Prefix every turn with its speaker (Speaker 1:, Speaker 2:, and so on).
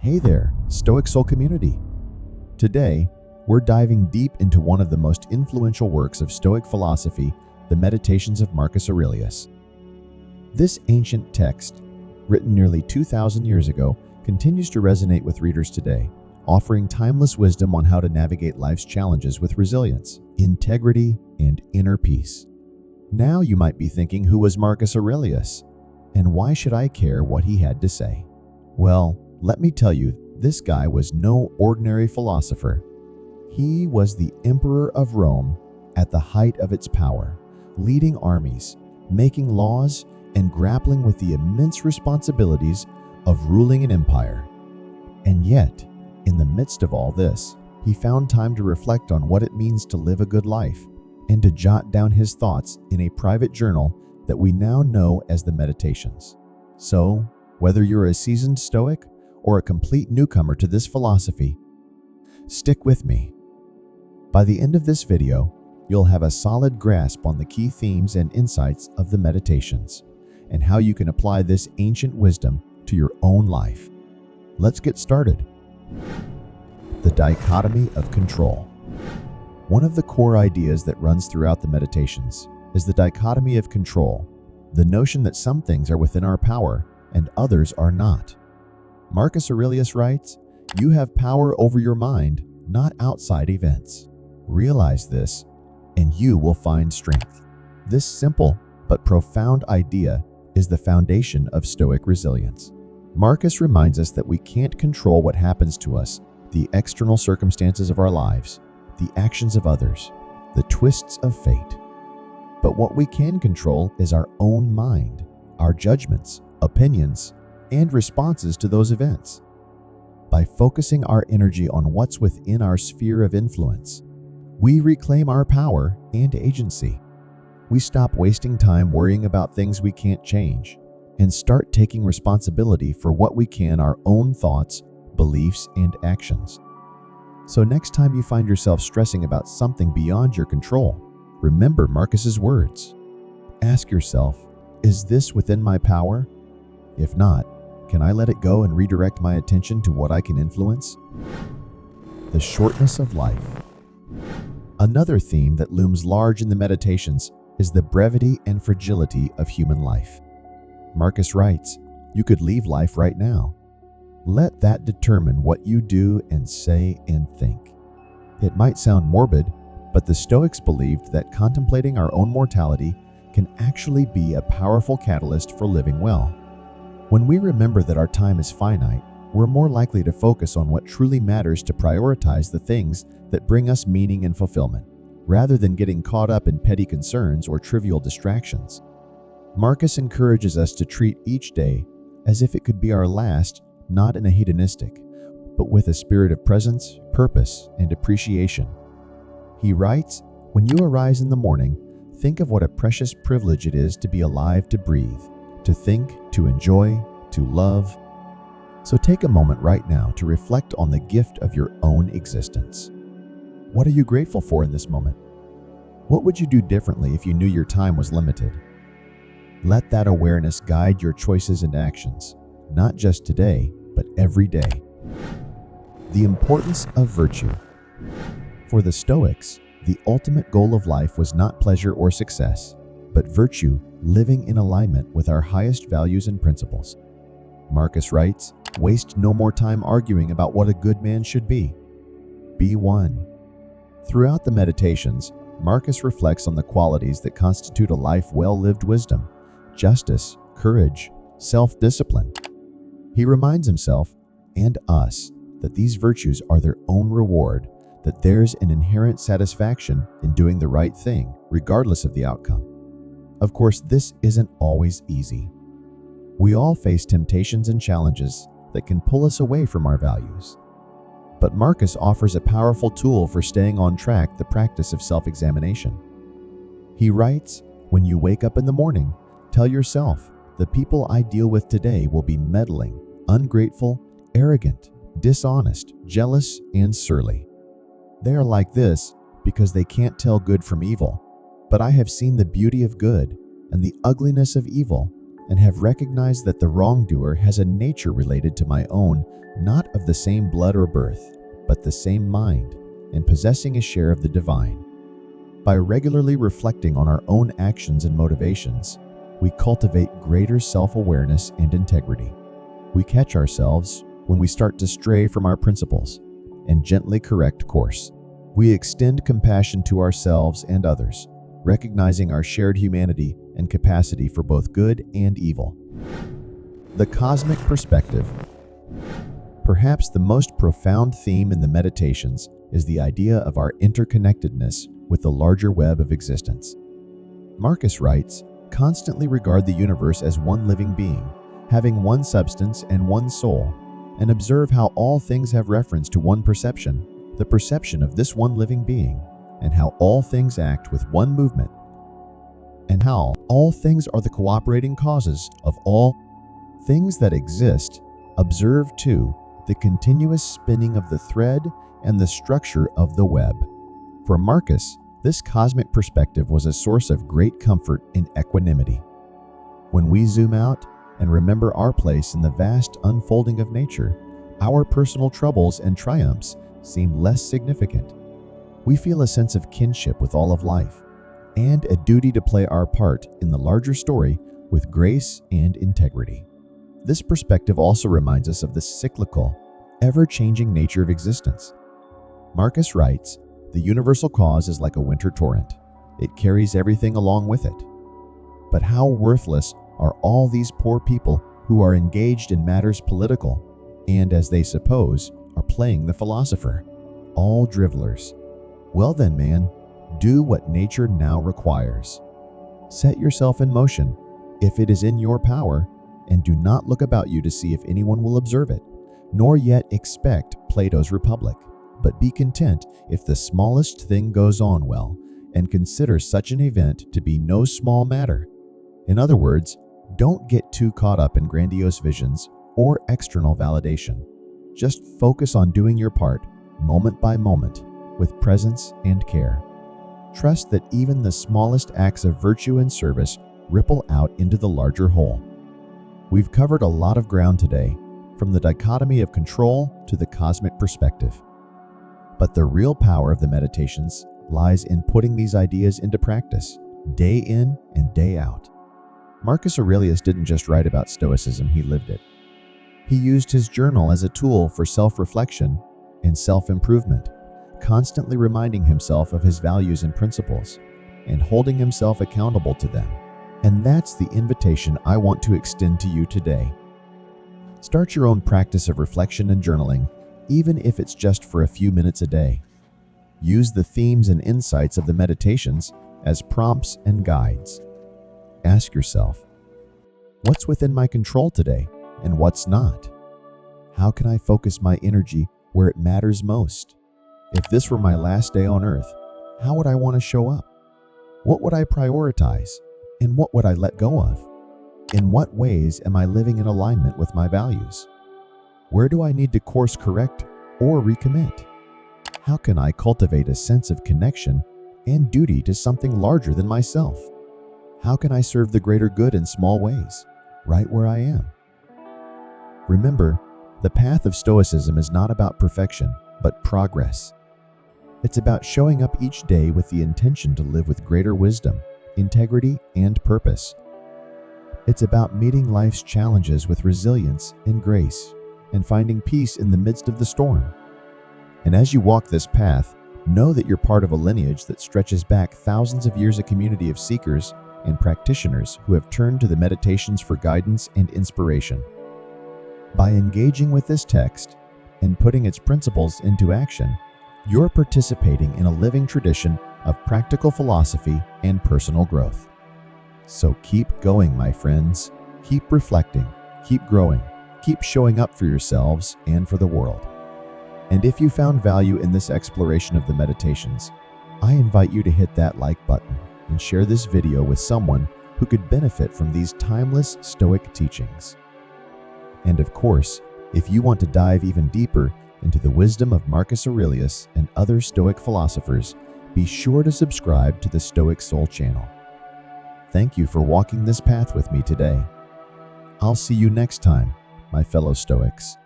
Speaker 1: Hey there, Stoic Soul community. Today, we're diving deep into one of the most influential works of Stoic philosophy, the Meditations of Marcus Aurelius. This ancient text, written nearly 2,000 years ago, continues to resonate with readers today, offering timeless wisdom on how to navigate life's challenges with resilience, integrity, and inner peace. Now you might be thinking, who was Marcus Aurelius? And why should I care what he had to say? Well, let me tell you, this guy was no ordinary philosopher. He was the emperor of Rome at the height of its power, leading armies, making laws, and grappling with the immense responsibilities of ruling an empire. And yet, in the midst of all this, he found time to reflect on what it means to live a good life and to jot down his thoughts in a private journal that we now know as the Meditations. So, whether you're a seasoned Stoic or a complete newcomer to this philosophy, stick with me. By the end of this video, you'll have a solid grasp on the key themes and insights of the Meditations and how you can apply this ancient wisdom to your own life. Let's get started. The dichotomy of control. One of the core ideas that runs throughout the Meditations is the dichotomy of control, the notion that some things are within our power and others are not. Marcus Aurelius writes, "You have power over your mind, not outside events. Realize this, and you will find strength." This simple but profound idea is the foundation of Stoic resilience. Marcus reminds us that we can't control what happens to us, the external circumstances of our lives, the actions of others, the twists of fate. But what we can control is our own mind, our judgments, opinions, and responses to those events. By focusing our energy on what's within our sphere of influence, we reclaim our power and agency. We stop wasting time worrying about things we can't change and start taking responsibility for what we can, our own thoughts, beliefs, and actions. So next time you find yourself stressing about something beyond your control, remember Marcus's words. Ask yourself, is this within my power? If not, can I let it go and redirect my attention to what I can influence? The shortness of life. Another theme that looms large in the Meditations is the brevity and fragility of human life. Marcus writes, "You could leave life right now. Let that determine what you do and say and think." It might sound morbid, but the Stoics believed that contemplating our own mortality can actually be a powerful catalyst for living well. When we remember that our time is finite, we're more likely to focus on what truly matters, to prioritize the things that bring us meaning and fulfillment, rather than getting caught up in petty concerns or trivial distractions. Marcus encourages us to treat each day as if it could be our last, not in a hedonistic, but with a spirit of presence, purpose, and appreciation. He writes, "When you arise in the morning, think of what a precious privilege it is to be alive, to breathe, to think, to enjoy, to love." So take a moment right now to reflect on the gift of your own existence. What are you grateful for in this moment? What would you do differently if you knew your time was limited? Let that awareness guide your choices and actions, not just today, but every day. The importance of virtue. For the Stoics, the ultimate goal of life was not pleasure or success, but virtue, living in alignment with our highest values and principles. Marcus writes, "Waste no more time arguing about what a good man should be. Be one." Throughout the Meditations, Marcus reflects on the qualities that constitute a life well-lived: wisdom, justice, courage, self-discipline. He reminds himself and us that these virtues are their own reward, that there's an inherent satisfaction in doing the right thing, regardless of the outcome. Of course, this isn't always easy. We all face temptations and challenges that can pull us away from our values. But Marcus offers a powerful tool for staying on track: the practice of self-examination. He writes, "When you wake up in the morning, tell yourself, the people I deal with today will be meddling, ungrateful, arrogant, dishonest, jealous, and surly. They are like this because they can't tell good from evil. But I have seen the beauty of good and the ugliness of evil, and have recognized that the wrongdoer has a nature related to my own, not of the same blood or birth, but the same mind, and possessing a share of the divine. By regularly reflecting on our own actions and motivations, we cultivate greater self-awareness and integrity. We catch ourselves when we start to stray from our principles and gently correct course. We extend compassion to ourselves and others, recognizing our shared humanity and capacity for both good and evil. The cosmic perspective. Perhaps the most profound theme in the Meditations is the idea of our interconnectedness with the larger web of existence. Marcus writes, "Constantly regard the universe as one living being, having one substance and one soul, and observe how all things have reference to one perception, the perception of this one living being, and how all things act with one movement, and how all things are the cooperating causes of all things that exist. Observe, too, the continuous spinning of the thread and the structure of the web." For Marcus, this cosmic perspective was a source of great comfort and equanimity. When we zoom out and remember our place in the vast unfolding of nature, our personal troubles and triumphs seem less significant. We feel a sense of kinship with all of life, and a duty to play our part in the larger story with grace and integrity. This perspective also reminds us of the cyclical, ever-changing nature of existence. Marcus writes, "The universal cause is like a winter torrent. It carries everything along with it. But how worthless are all these poor people who are engaged in matters political, and, as they suppose, are playing the philosopher. All drivellers. Well then, man, do what nature now requires. Set yourself in motion, if it is in your power, and do not look about you to see if anyone will observe it, nor yet expect Plato's Republic, but be content if the smallest thing goes on well, and consider such an event to be no small matter." In other words, don't get too caught up in grandiose visions or external validation. Just focus on doing your part, moment by moment, with presence and care. Trust that even the smallest acts of virtue and service ripple out into the larger whole. We've covered a lot of ground today, from the dichotomy of control to the cosmic perspective. But the real power of the Meditations lies in putting these ideas into practice, day in and day out. Marcus Aurelius didn't just write about Stoicism, he lived it. He used his journal as a tool for self-reflection and self-improvement, constantly reminding himself of his values and principles, and holding himself accountable to them. And that's the invitation I want to extend to you today. Start your own practice of reflection and journaling, even if it's just for a few minutes a day. Use the themes and insights of the Meditations as prompts and guides. Ask yourself, what's within my control today and what's not? How can I focus my energy where it matters most? If this were my last day on earth, how would I want to show up? What would I prioritize and what would I let go of? In what ways am I living in alignment with my values? Where do I need to course correct or recommit? How can I cultivate a sense of connection and duty to something larger than myself? How can I serve the greater good in small ways, right where I am? Remember, the path of Stoicism is not about perfection, but progress. It's about showing up each day with the intention to live with greater wisdom, integrity, and purpose. It's about meeting life's challenges with resilience and grace, and finding peace in the midst of the storm. And as you walk this path, know that you're part of a lineage that stretches back thousands of years, a community of seekers and practitioners who have turned to the Meditations for guidance and inspiration. By engaging with this text and putting its principles into action, you're participating in a living tradition of practical philosophy and personal growth. So keep going, my friends. Keep reflecting, keep growing, keep showing up for yourselves and for the world. And if you found value in this exploration of the Meditations, I invite you to hit that like button and share this video with someone who could benefit from these timeless Stoic teachings. And of course, if you want to dive even deeper into the wisdom of Marcus Aurelius and other Stoic philosophers, be sure to subscribe to the Stoic Soul channel. Thank you for walking this path with me today, I'll see you next time, my fellow Stoics.